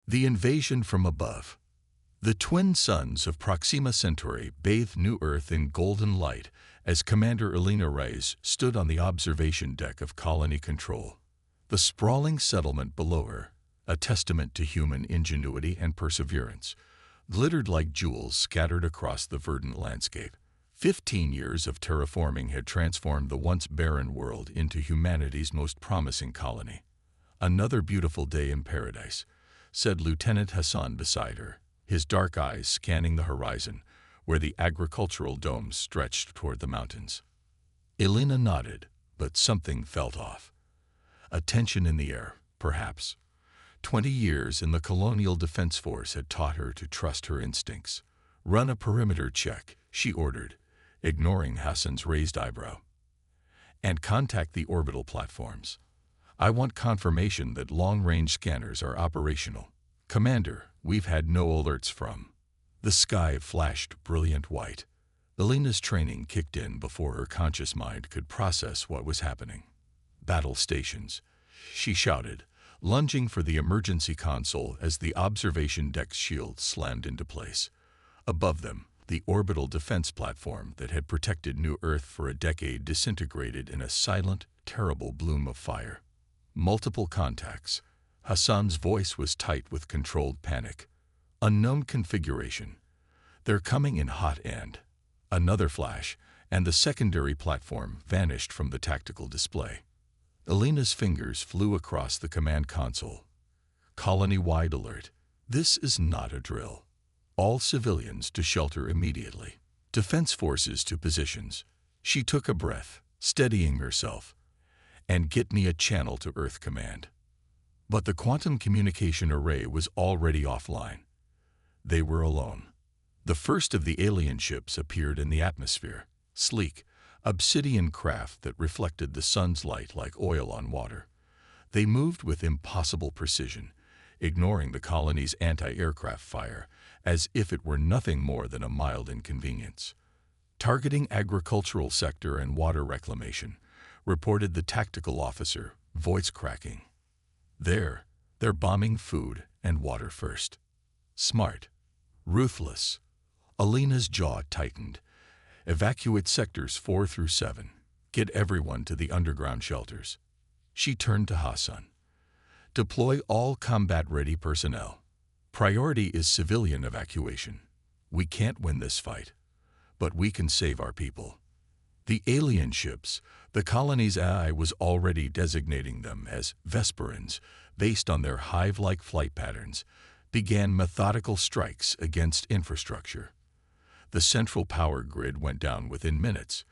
The invasion from above. The twin suns of Proxima Centauri bathed New Earth in golden light as Commander Elena Reyes stood on the observation deck of Colony Control. The sprawling settlement below her, a testament to human ingenuity and perseverance, glittered like jewels scattered across the verdant landscape. 15 years of terraforming had transformed the once barren world into humanity's most promising colony. "Another beautiful day in paradise," said Lieutenant Hassan beside her, his dark eyes scanning the horizon, where the agricultural domes stretched toward the mountains. Elena nodded, but something felt off. A tension in the air, perhaps. 20 years in the Colonial Defense Force had taught her to trust her instincts. "Run a perimeter check," she ordered, ignoring Hassan's raised eyebrow. "And contact the orbital platforms. I want confirmation that long-range scanners are operational." "Commander, we've had no alerts from." The sky flashed brilliant white. Elena's training kicked in before her conscious mind could process what was happening. "Battle stations," she shouted, lunging for the emergency console as the observation deck's shield slammed into place. Above them, the orbital defense platform that had protected New Earth for a decade disintegrated in a silent, terrible bloom of fire. Multiple contacts. Hassan's voice was tight with controlled panic. "Unknown configuration. They're coming in hot." And another flash, and the secondary platform vanished from the tactical display. Elena's fingers flew across the command console. "Colony-wide alert. This is not a drill. All civilians to shelter immediately. Defense forces to positions." She took a breath, steadying herself. "And get me a channel to Earth Command." But the quantum communication array was already offline. They were alone. The first of the alien ships appeared in the atmosphere, sleek, obsidian craft that reflected the sun's light like oil on water. They moved with impossible precision, ignoring the colony's anti-aircraft fire, as if it were nothing more than a mild inconvenience. "Targeting agricultural sector and water reclamation," reported the tactical officer, voice cracking. They're bombing food and water first." "Smart. Ruthless." Elena's jaw tightened. "Evacuate sectors 4 through 7. Get everyone to the underground shelters." She turned to Hassan. "Deploy all combat-ready personnel. Priority is civilian evacuation. We can't win this fight, but we can save our people." The alien ships, the colony's AI was already designating them as Vesperins, based on their hive-like flight patterns, began methodical strikes against infrastructure. The central power grid went down within minutes.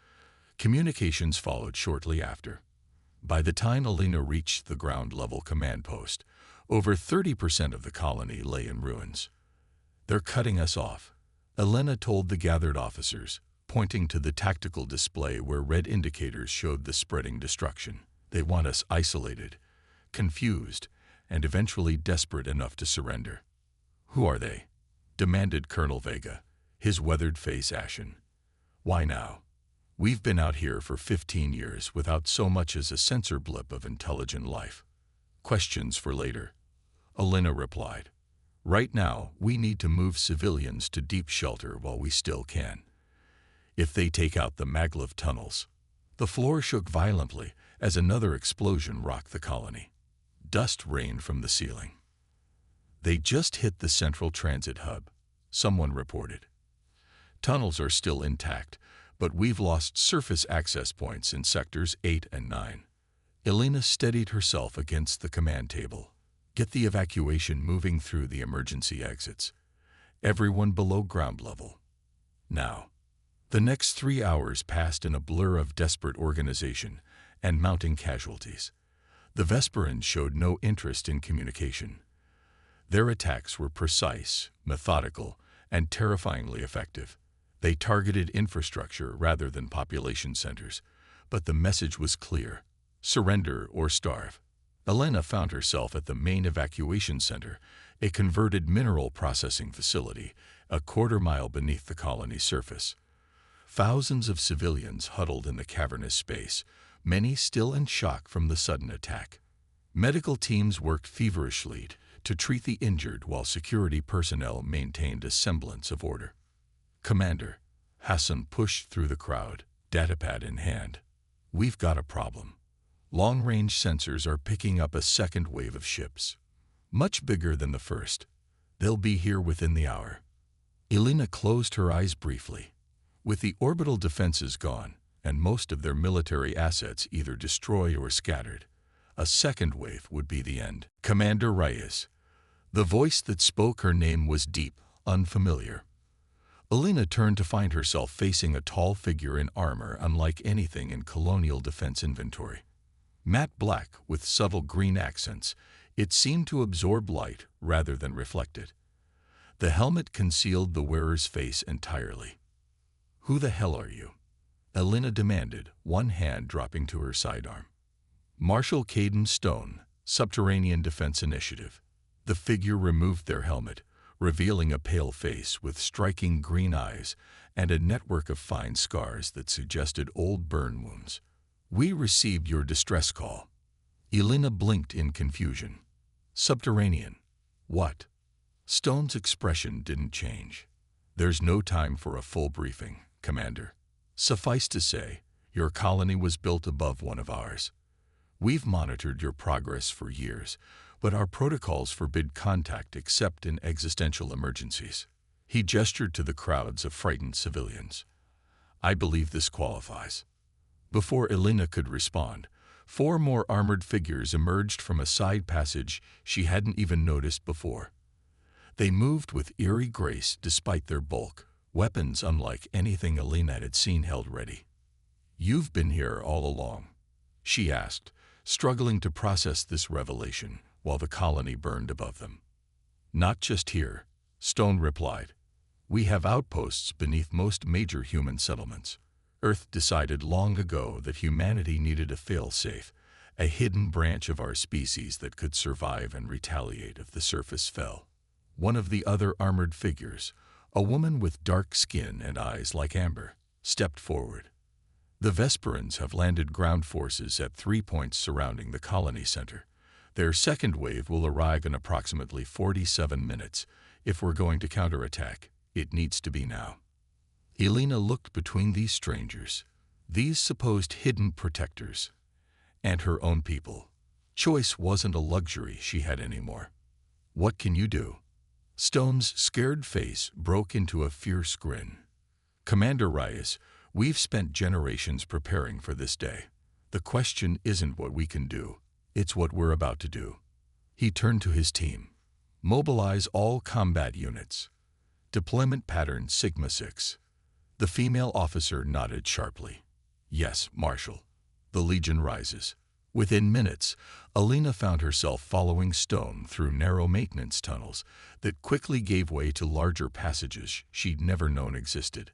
Communications followed shortly after. By the time Elena reached the ground-level command post, over 30% of the colony lay in ruins. "They're cutting us off," Elena told the gathered officers, pointing to the tactical display where red indicators showed the spreading destruction. "They want us isolated, confused, and eventually desperate enough to surrender." "Who are they?" demanded Colonel Vega, his weathered face ashen. "Why now? We've been out here for 15 years without so much as a sensor blip of intelligent life." "Questions for later," Elena replied. "Right now, we need to move civilians to deep shelter while we still can. If they take out the maglev tunnels." The floor shook violently as another explosion rocked the colony. Dust rained from the ceiling. "They just hit the central transit hub," someone reported. "Tunnels are still intact, but we've lost surface access points in sectors 8 and 9. Elena steadied herself against the command table. "Get the evacuation moving through the emergency exits. Everyone below ground level. Now." The next 3 hours passed in a blur of desperate organization and mounting casualties. The Vesperins showed no interest in communication. Their attacks were precise, methodical, and terrifyingly effective. They targeted infrastructure rather than population centers, but the message was clear: surrender or starve. Elena found herself at the main evacuation center, a converted mineral processing facility, a quarter-mile beneath the colony's surface. Thousands of civilians huddled in the cavernous space, many still in shock from the sudden attack. Medical teams worked feverishly to treat the injured while security personnel maintained a semblance of order. "Commander," Hassan pushed through the crowd, datapad in hand. "We've got a problem. Long-range sensors are picking up a second wave of ships. Much bigger than the first. They'll be here within the hour." Elena closed her eyes briefly. With the orbital defenses gone, and most of their military assets either destroyed or scattered, a second wave would be the end. "Commander Reyes." The voice that spoke her name was deep, unfamiliar. Elena turned to find herself facing a tall figure in armor unlike anything in colonial defense inventory. Matte black with subtle green accents, it seemed to absorb light rather than reflect it. The helmet concealed the wearer's face entirely. "Who the hell are you?" Elena demanded, one hand dropping to her sidearm. "Marshal Caden Stone, Subterranean Defense Initiative." The figure removed their helmet, revealing a pale face with striking green eyes and a network of fine scars that suggested old burn wounds. "We received your distress call." Elena blinked in confusion. "Subterranean? What?" Stone's expression didn't change. "There's no time for a full briefing, Commander. Suffice to say, your colony was built above one of ours. We've monitored your progress for years, but our protocols forbid contact except in existential emergencies." He gestured to the crowds of frightened civilians. "I believe this qualifies." Before Elena could respond, 4 more armored figures emerged from a side passage she hadn't even noticed before. They moved with eerie grace despite their bulk, weapons unlike anything Elena had seen held ready. "You've been here all along?" she asked, struggling to process this revelation while the colony burned above them. "Not just here," Stone replied. "We have outposts beneath most major human settlements. Earth decided long ago that humanity needed a fail-safe, a hidden branch of our species that could survive and retaliate if the surface fell." One of the other armored figures, a woman with dark skin and eyes like amber, stepped forward. "The Vesperans have landed ground forces at 3 points surrounding the colony center. Their second wave will arrive in approximately 47 minutes. If we're going to counterattack, it needs to be now." Elena looked between these strangers, these supposed hidden protectors, and her own people. Choice wasn't a luxury she had anymore. "What can you do?" Stone's scared face broke into a fierce grin. "Commander Reyes, we've spent generations preparing for this day. The question isn't what we can do, it's what we're about to do." He turned to his team. "Mobilize all combat units. Deployment pattern Sigma 6. The female officer nodded sharply. "Yes, Marshal." The Legion rises. Within minutes, Elena found herself following Stone through narrow maintenance tunnels that quickly gave way to larger passages she'd never known existed.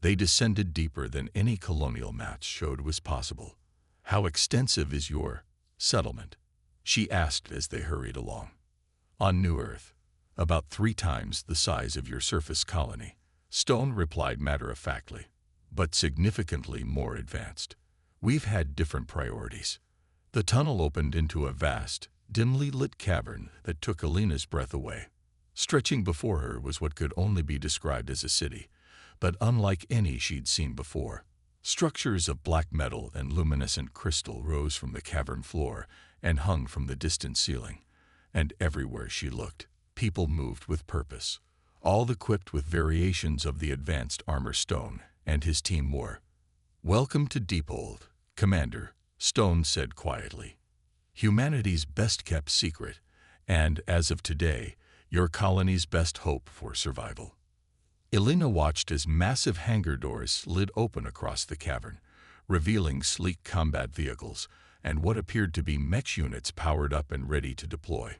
They descended deeper than any colonial maps showed was possible. "How extensive is your settlement?" she asked as they hurried along. "On New Earth, about 3 times the size of your surface colony," Stone replied matter-of-factly, "but significantly more advanced. We've had different priorities." The tunnel opened into a vast, dimly lit cavern that took Elena's breath away. Stretching before her was what could only be described as a city, but unlike any she'd seen before. Structures of black metal and luminescent crystal rose from the cavern floor and hung from the distant ceiling, and everywhere she looked, people moved with purpose, all equipped with variations of the advanced armor Stone and his team wore. "Welcome to Deephold, Commander," Stone said quietly. "Humanity's best-kept secret, and, as of today, your colony's best hope for survival." Elena watched as massive hangar doors slid open across the cavern, revealing sleek combat vehicles and what appeared to be mech units powered up and ready to deploy.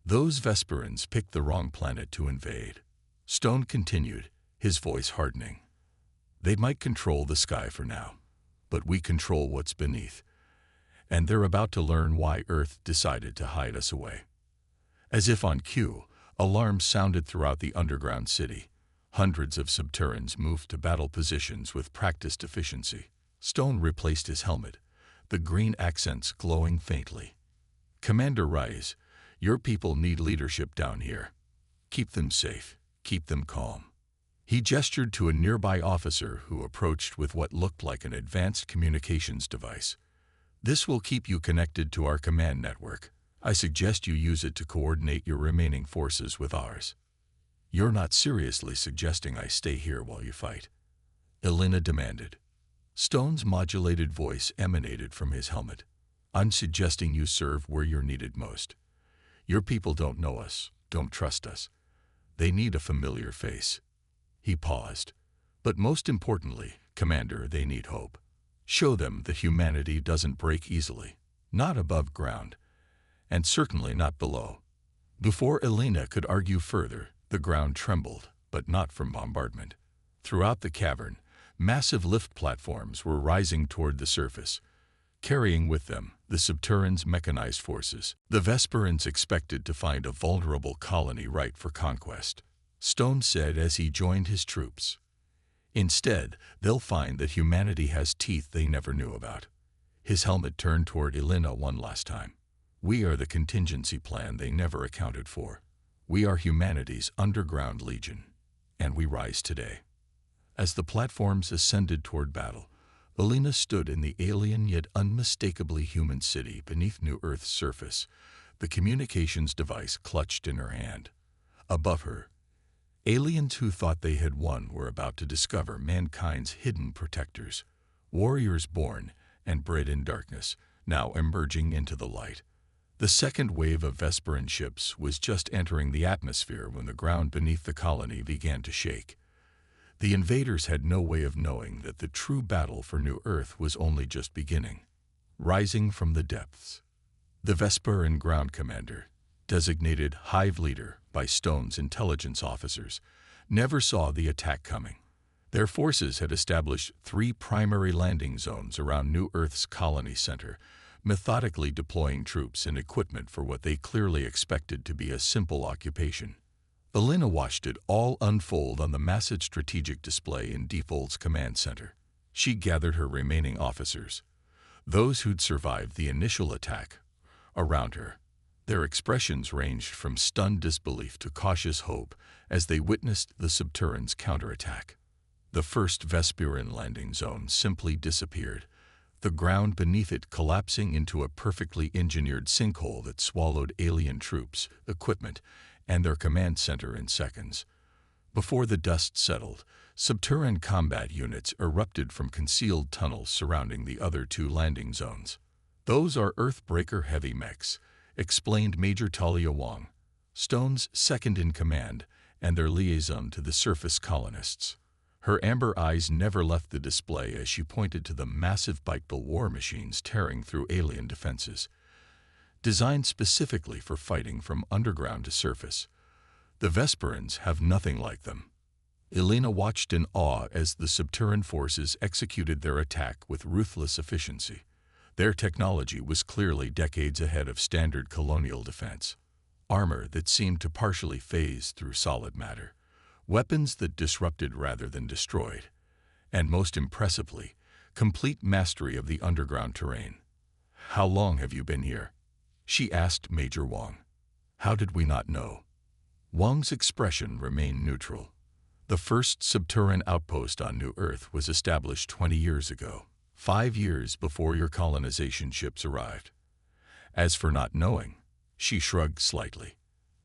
"Those Vesperans picked the wrong planet to invade," Stone continued, his voice hardening. "They might control the sky for now, but we control what's beneath, and they're about to learn why Earth decided to hide us away." As if on cue, alarms sounded throughout the underground city. Hundreds of Subterrans moved to battle positions with practiced efficiency. Stone replaced his helmet, the green accents glowing faintly. "Commander Reyes, Your people need leadership down here. Keep them safe. Keep them calm." He gestured to a nearby officer who approached with what looked like an advanced communications device. "This will keep you connected to our command network. I suggest you use it to coordinate your remaining forces with ours." "You're not seriously suggesting I stay here while you fight?" Elena demanded. Stone's modulated voice emanated from his helmet. "I'm suggesting you serve where you're needed most. Your people don't know us, don't trust us. They need a familiar face." He paused. "But most importantly, Commander, they need hope. Show them that humanity doesn't break easily, not above ground, and certainly not below." Before Elena could argue further, the ground trembled, but not from bombardment. Throughout the cavern, massive lift platforms were rising toward the surface, carrying with them the Subterrane's mechanized forces. The Vesperans expected to find a vulnerable colony ripe for conquest, Stone said as he joined his troops. Instead, they'll find that humanity has teeth they never knew about. His helmet turned toward Elena one last time. "We are the contingency plan they never accounted for. We are humanity's underground legion, and we rise today." As the platforms ascended toward battle, Elena stood in the alien yet unmistakably human city beneath New Earth's surface, the communications device clutched in her hand. Above her, aliens who thought they had won were about to discover mankind's hidden protectors, warriors born and bred in darkness, now emerging into the light. The second wave of Vesperan ships was just entering the atmosphere when the ground beneath the colony began to shake. The invaders had no way of knowing that the true battle for New Earth was only just beginning. Rising from the depths, the Vesperan ground commander, designated Hive Leader by Stone's intelligence officers, never saw the attack coming. Their forces had established 3 primary landing zones around New Earth's colony center, methodically deploying troops and equipment for what they clearly expected to be a simple occupation. Elena watched it all unfold on the massive strategic display in Default's command center. She gathered her remaining officers, those who'd survived the initial attack, around her. Their expressions ranged from stunned disbelief to cautious hope as they witnessed the Subterrane's counterattack. The first Vesperan landing zone simply disappeared, the ground beneath it collapsing into a perfectly engineered sinkhole that swallowed alien troops, equipment, and their command center in seconds. Before the dust settled, Subterran combat units erupted from concealed tunnels surrounding the other 2 landing zones. "Those are Earthbreaker heavy mechs," explained Major Talia Wong, Stone's second-in-command and their liaison to the surface colonists. Her amber eyes never left the display as she pointed to the massive Bikebel war machines tearing through alien defenses. Designed specifically for fighting from underground to surface, the Vesperans have nothing like them. Elena watched in awe as the Subterran forces executed their attack with ruthless efficiency. Their technology was clearly decades ahead of standard colonial defense. Armor that seemed to partially phase through solid matter, weapons that disrupted rather than destroyed, and most impressively, complete mastery of the underground terrain. "How long have you been here?" she asked Major Wong. "How did we not know?" Wong's expression remained neutral. "The first Subterran outpost on New Earth was established 20 years ago, 5 years before your colonization ships arrived." As for not knowing, she shrugged slightly.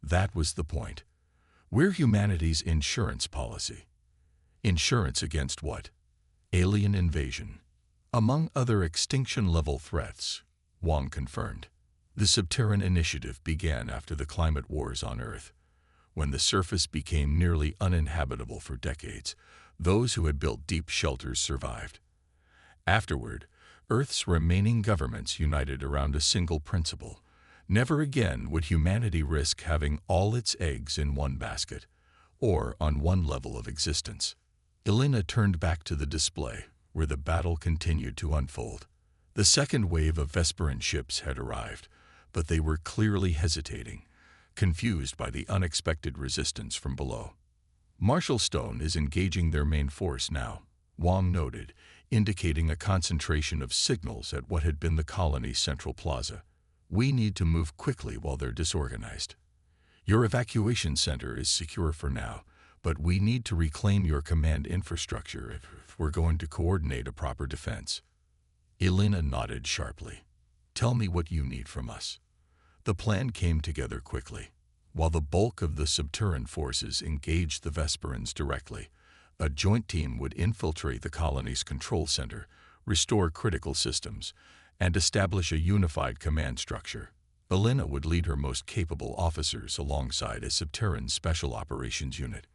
"That was the point. We're humanity's insurance policy." "Insurance against what?" "Alien invasion. Among other extinction-level threats," Wong confirmed. The Subterran initiative began after the climate wars on Earth. When the surface became nearly uninhabitable for decades, those who had built deep shelters survived. Afterward, Earth's remaining governments united around a single principle. Never again would humanity risk having all its eggs in one basket, or on one level of existence. Elena turned back to the display, where the battle continued to unfold. The second wave of Vesperan ships had arrived, but they were clearly hesitating, confused by the unexpected resistance from below. "Marshal Stone is engaging their main force now," Wong noted, indicating a concentration of signals at what had been the colony's central plaza. We need to move quickly while they're disorganized. Your evacuation center is secure for now, but we need to reclaim your command infrastructure if we're going to coordinate a proper defense." Elena nodded sharply. "Tell me what you need from us." The plan came together quickly. While the bulk of the Subterran forces engaged the Vesperans directly, a joint team would infiltrate the colony's control center, restore critical systems, and establish a unified command structure. Elena would lead her most capable officers alongside a Subterran Special Operations Unit.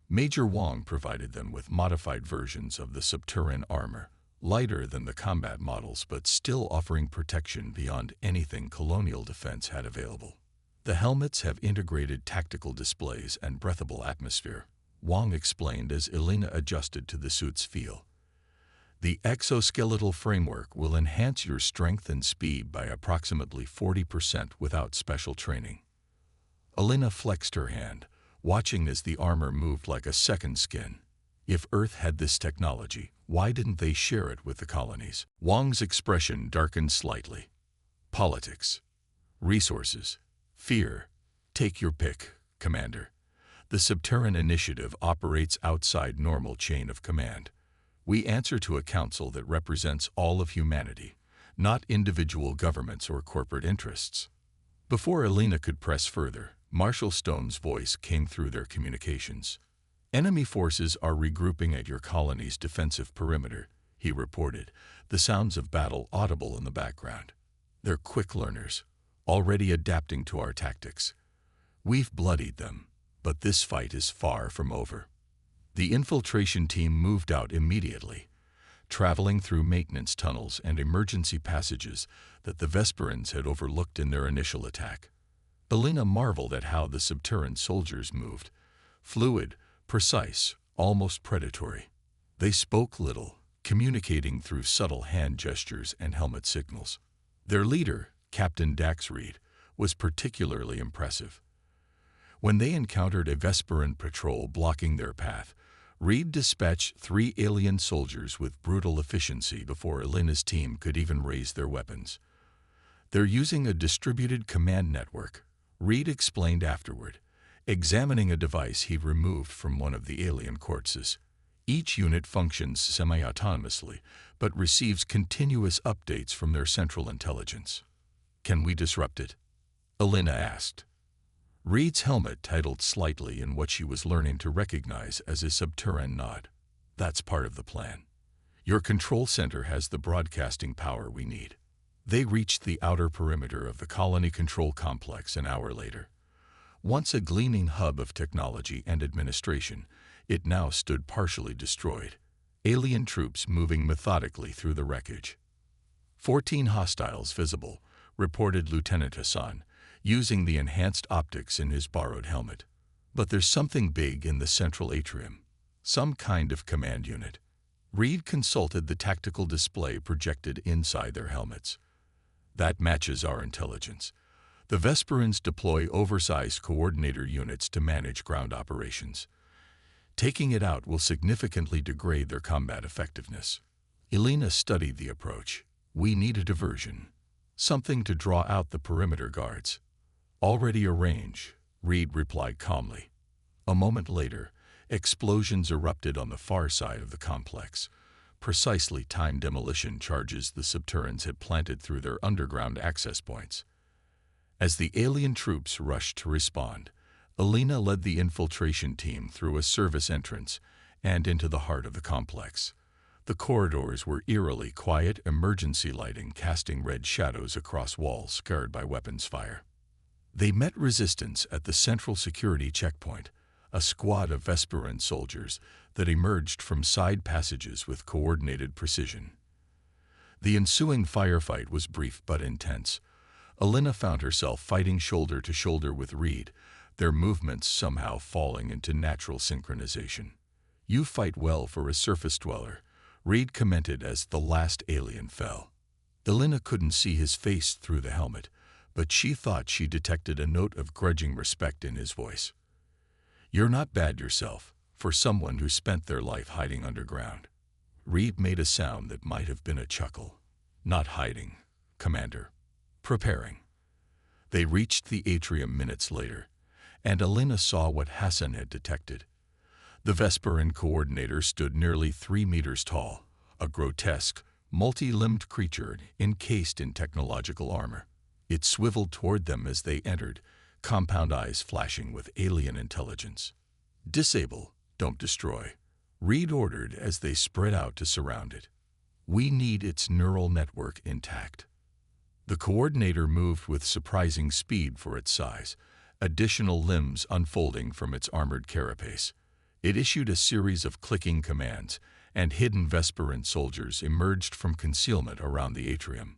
Major Wong provided them with modified versions of the Subterran armor, lighter than the combat models but still offering protection beyond anything Colonial defense had available. The helmets have integrated tactical displays and breathable atmosphere, Wong explained as Elena adjusted to the suit's feel. The exoskeletal framework will enhance your strength and speed by approximately 40% without special training. Elena flexed her hand, watching as the armor moved like a second skin. If Earth had this technology, why didn't they share it with the colonies? Wong's expression darkened slightly. Politics. Resources. Fear. Take your pick, Commander. The Subterran Initiative operates outside normal chain of command. We answer to a council that represents all of humanity, not individual governments or corporate interests. Before Elena could press further, Marshal Stone's voice came through their communications. "Enemy forces are regrouping at your colony's defensive perimeter," he reported, the sounds of battle audible in the background. "They're quick learners, already adapting to our tactics. We've bloodied them, but this fight is far from over." The infiltration team moved out immediately, traveling through maintenance tunnels and emergency passages that the Vesperans had overlooked in their initial attack. Elena marveled at how the Subterran soldiers moved, fluid, precise, almost predatory. They spoke little, communicating through subtle hand gestures and helmet signals. Their leader, Captain Dax Reed, was particularly impressive. When they encountered a Vesperan patrol blocking their path, Reed dispatched 3 alien soldiers with brutal efficiency before Elena's team could even raise their weapons. "They're using a distributed command network," Reed explained afterward, examining a device he'd removed from one of the alien corpses. Each unit functions semi-autonomously, but receives continuous updates from their central intelligence. "Can we disrupt it?" Elena asked. Reed's helmet titled slightly in what she was learning to recognize as a Subterran nod. "That's part of the plan. Your control center has the broadcasting power we need." They reached the outer perimeter of the colony control complex an hour later. Once a gleaming hub of technology and administration, it now stood partially destroyed, alien troops moving methodically through the wreckage. 14 hostiles visible, reported Lieutenant Hassan, using the enhanced optics in his borrowed helmet. "But there's something big in the central atrium. Some kind of command unit." Reed consulted the tactical display projected inside their helmets. "That matches our intelligence. The Vesperans deploy oversized coordinator units to manage ground operations. Taking it out will significantly degrade their combat effectiveness." Elena studied the approach. "We need a diversion. Something to draw out the perimeter guards." "Already arranged," Reed replied calmly. A moment later, explosions erupted on the far side of the complex, precisely timed demolition charges the Subterrans had planted through their underground access points. As the alien troops rushed to respond, Elena led the infiltration team through a service entrance and into the heart of the complex. The corridors were eerily quiet, emergency lighting casting red shadows across walls scarred by weapons fire. They met resistance at the central security checkpoint, a squad of Vesperan soldiers that emerged from side passages with coordinated precision. The ensuing firefight was brief but intense. Elena found herself fighting shoulder to shoulder with Reed, their movements somehow falling into natural synchronization. "You fight well for a surface dweller," Reed commented as the last alien fell. Elena couldn't see his face through the helmet, but she thought she detected a note of grudging respect in his voice. "You're not bad yourself, for someone who spent their life hiding underground." Reed made a sound that might have been a chuckle. "Not hiding, Commander. Preparing." They reached the atrium minutes later, and Elena saw what Hassan had detected. The Vesperan coordinator stood nearly 3 meters tall, a grotesque, multi-limbed creature encased in technological armor. It swiveled toward them as they entered, compound eyes flashing with alien intelligence. "Disable, don't destroy," Reed ordered as they spread out to surround it. "We need its neural network intact." The coordinator moved with surprising speed for its size, additional limbs unfolding from its armored carapace. It issued a series of clicking commands, and hidden Vesperan soldiers emerged from concealment around the atrium.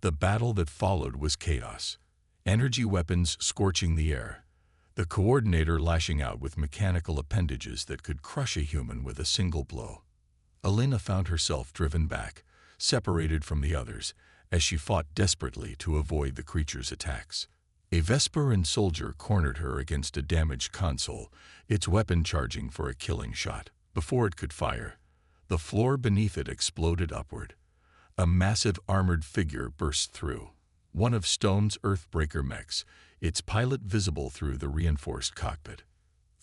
The battle that followed was chaos. Energy weapons scorching the air, the coordinator lashing out with mechanical appendages that could crush a human with a single blow. Elena found herself driven back, separated from the others, as she fought desperately to avoid the creature's attacks. A Vesperan soldier cornered her against a damaged console, its weapon charging for a killing shot. Before it could fire, the floor beneath it exploded upward. A massive armored figure burst through. One of Stone's Earthbreaker mechs, its pilot visible through the reinforced cockpit.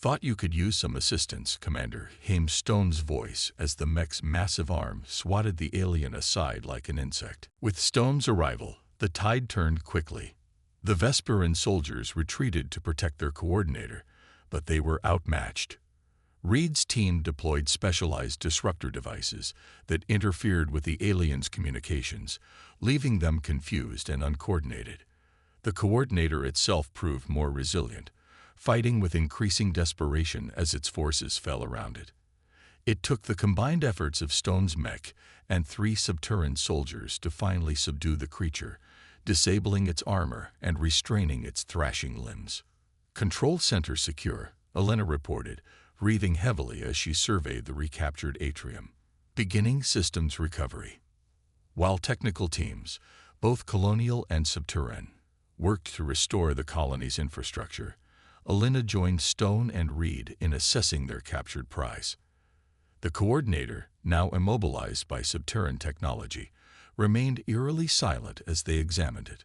"Thought you could use some assistance, Commander," came Stone's voice as the mech's massive arm swatted the alien aside like an insect. With Stone's arrival, the tide turned quickly. The Vesperan soldiers retreated to protect their coordinator, but they were outmatched. Reed's team deployed specialized disruptor devices that interfered with the aliens' communications, leaving them confused and uncoordinated. The coordinator itself proved more resilient, fighting with increasing desperation as its forces fell around it. It took the combined efforts of Stone's mech and 3 Subterran soldiers to finally subdue the creature, disabling its armor and restraining its thrashing limbs. "Control center secure," Elena reported, breathing heavily as she surveyed the recaptured atrium. Beginning systems recovery. While technical teams, both Colonial and Subterran, worked to restore the colony's infrastructure, Elena joined Stone and Reed in assessing their captured prize. The coordinator, now immobilized by Subterran technology, remained eerily silent as they examined it.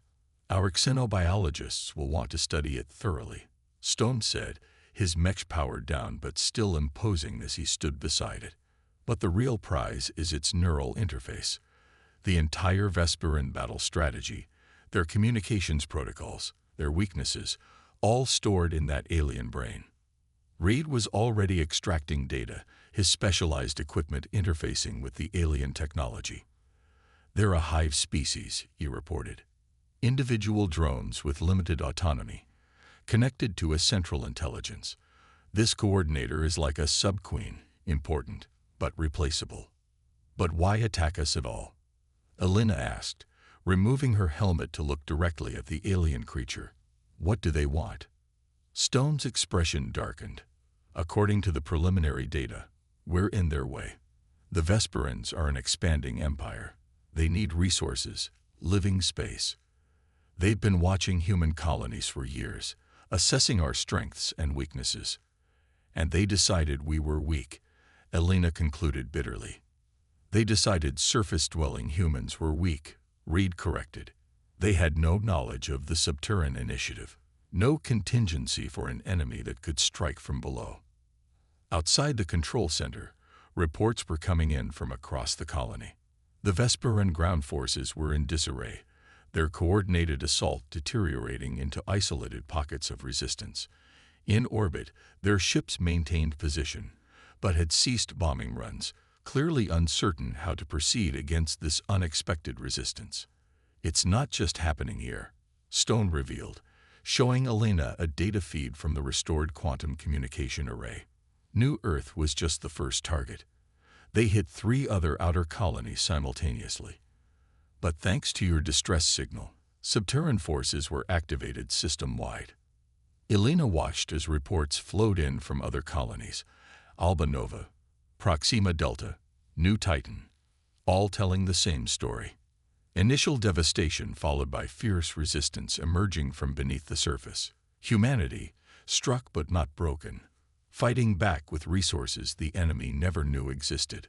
"Our xenobiologists will want to study it thoroughly," Stone said, his mech powered down but still imposing as he stood beside it. "But the real prize is its neural interface. The entire Vesperan battle strategy, their communications protocols, their weaknesses, all stored in that alien brain." Reed was already extracting data, his specialized equipment interfacing with the alien technology. "They're a hive species," he reported. "Individual drones with limited autonomy, connected to a central intelligence. This coordinator is like a sub-queen, important, but replaceable." "But why attack us at all?" Elena asked, removing her helmet to look directly at the alien creature. "What do they want?" Stone's expression darkened. "According to the preliminary data, we're in their way. The Vesperans are an expanding empire. They need resources, living space. They've been watching human colonies for years, assessing our strengths and weaknesses. And they decided we were weak," Elena concluded bitterly. "They decided surface-dwelling humans were weak," Reed corrected. "They had no knowledge of the Subterran initiative, no contingency for an enemy that could strike from below." Outside the control center, reports were coming in from across the colony. The Vesperan ground forces were in disarray, their coordinated assault deteriorating into isolated pockets of resistance. In orbit, their ships maintained position, but had ceased bombing runs, clearly uncertain how to proceed against this unexpected resistance. "It's not just happening here," Stone revealed, showing Elena a data feed from the restored quantum communication array. New Earth was just the first target. They hit 3 other outer colonies simultaneously. But thanks to your distress signal, Subterran forces were activated system-wide. Elena watched as reports flowed in from other colonies, Alba Nova, Proxima Delta, New Titan, all telling the same story. Initial devastation followed by fierce resistance emerging from beneath the surface. Humanity, struck but not broken, fighting back with resources the enemy never knew existed.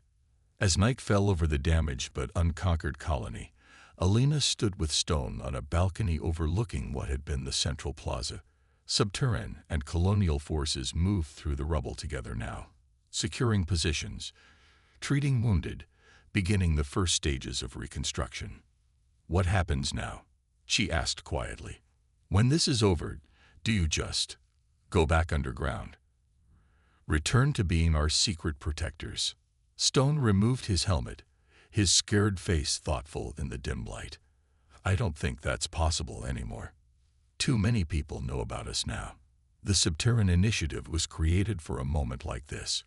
As night fell over the damaged but unconquered colony, Alina stood with Stone on a balcony overlooking what had been the central plaza. Subterran and colonial forces moved through the rubble together now, securing positions, treating wounded, beginning the first stages of reconstruction. "What happens now?" she asked quietly. "When this is over, do you just go back underground? Return to being our secret protectors?" Stone removed his helmet, his scared face thoughtful in the dim light. "I don't think that's possible anymore. Too many people know about us now. The Subterran Initiative was created for a moment like this,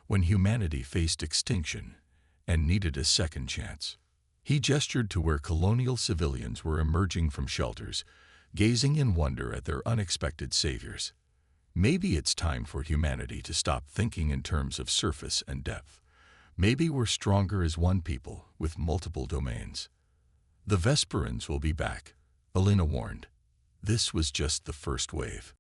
when humanity faced extinction and needed a second chance." He gestured to where colonial civilians were emerging from shelters, gazing in wonder at their unexpected saviors. "Maybe it's time for humanity to stop thinking in terms of surface and depth. Maybe we're stronger as one people with multiple domains." "The Vesperans will be back," Alina warned. "This was just the first wave.